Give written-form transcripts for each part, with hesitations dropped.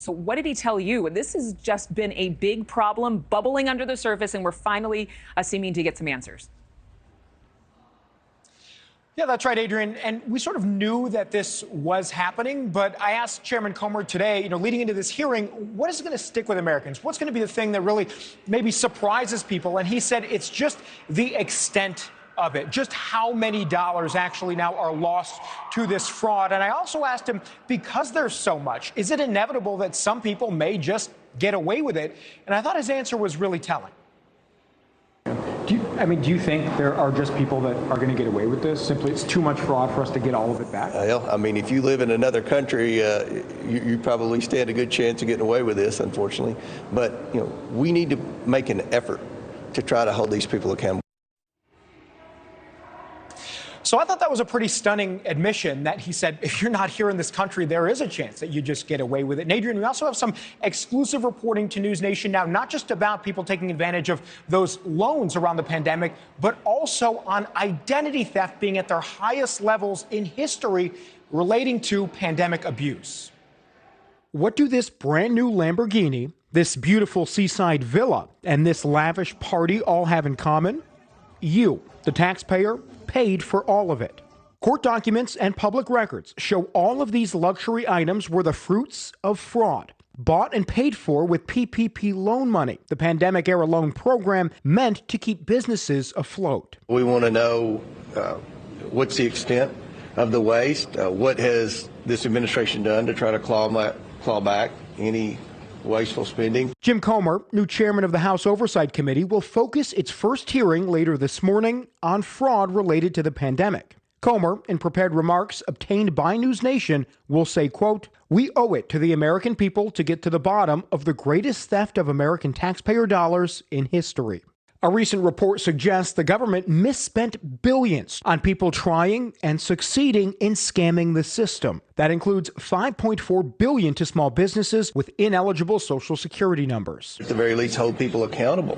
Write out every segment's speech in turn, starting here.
So what did he tell you? This has just been a big problem bubbling under the surface, and we're finally seeming to get some answers. Yeah, that's right, Adrian. And we sort of knew that this was happening, but I asked Chairman Comer today, leading into this hearing, what is going to stick with Americans? What's going to be the thing that really maybe surprises people? And he said it's just the extent of it, just how many dollars actually now are lost to this fraud. And I also asked him, because there's so much, is it inevitable that some people may just get away with it? And I thought his answer was really telling. Do you think there are just people that are going to get away with this? Simply, it's too much fraud for us to get all of it back? Well, if you live in another country, you probably stand a good chance of getting away with this, unfortunately. But, we need to make an effort to try to hold these people accountable. So I thought that was a pretty stunning admission that he said, if you're not here in this country, there is a chance that you just get away with it. And Adrian, we also have some exclusive reporting to NewsNation now, not just about people taking advantage of those loans around the pandemic, but also on identity theft being at their highest levels in history relating to pandemic abuse. What do this brand new Lamborghini, this beautiful seaside villa, and this lavish party all have in common? You, the taxpayer, paid for all of it. Court documents and public records show all of these luxury items were the fruits of fraud, bought and paid for with PPP loan money, the pandemic-era loan program meant to keep businesses afloat. We want to know what's the extent of the waste, what has this administration done to try to claw back any wasteful spending. Jim Comer, new chairman of the House Oversight Committee, will focus its first hearing later this morning on fraud related to the pandemic. Comer, in prepared remarks obtained by NewsNation, will say, quote, "We owe it to the American people to get to the bottom of the greatest theft of American taxpayer dollars in history." A recent report suggests the government misspent billions on people trying and succeeding in scamming the system. That includes $5.4 billion to small businesses with ineligible Social Security numbers. At the very least, hold people accountable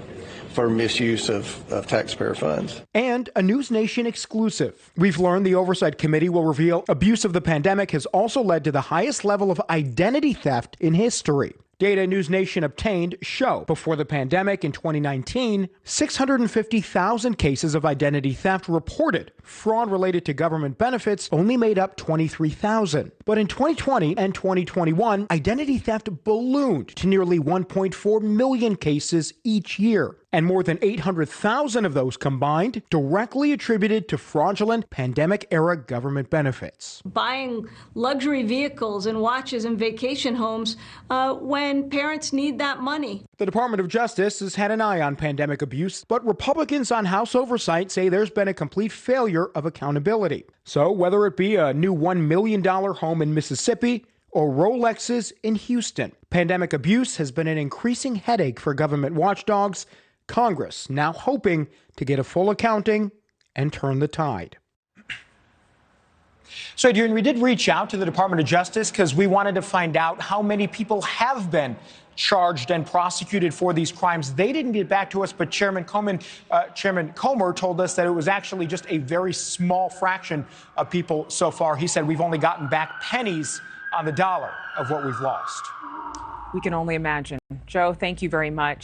for misuse of taxpayer funds. And a NewsNation exclusive. We've learned the Oversight Committee will reveal abuse of the pandemic has also led to the highest level of identity theft in history. Data NewsNation obtained show before the pandemic in 2019, 650,000 cases of identity theft reported. Fraud related to government benefits only made up 23,000. But in 2020 and 2021, identity theft ballooned to nearly 1.4 million cases each year. And more than 800,000 of those combined directly attributed to fraudulent pandemic-era government benefits. Buying luxury vehicles and watches and vacation homes when parents need that money. The Department of Justice has had an eye on pandemic abuse, but Republicans on House Oversight say there's been a complete failure of accountability. So whether it be a new $1 million home in Mississippi or Rolexes in Houston, pandemic abuse has been an increasing headache for government watchdogs. Congress now hoping to get a full accounting and turn the tide. So, Adrian, we did reach out to the Department of Justice because we wanted to find out how many people have been charged and prosecuted for these crimes. They didn't get back to us, but Chairman Comer told us that it was actually just a very small fraction of people so far. He said we've only gotten back pennies on the dollar of what we've lost. We can only imagine. Joe, thank you very much.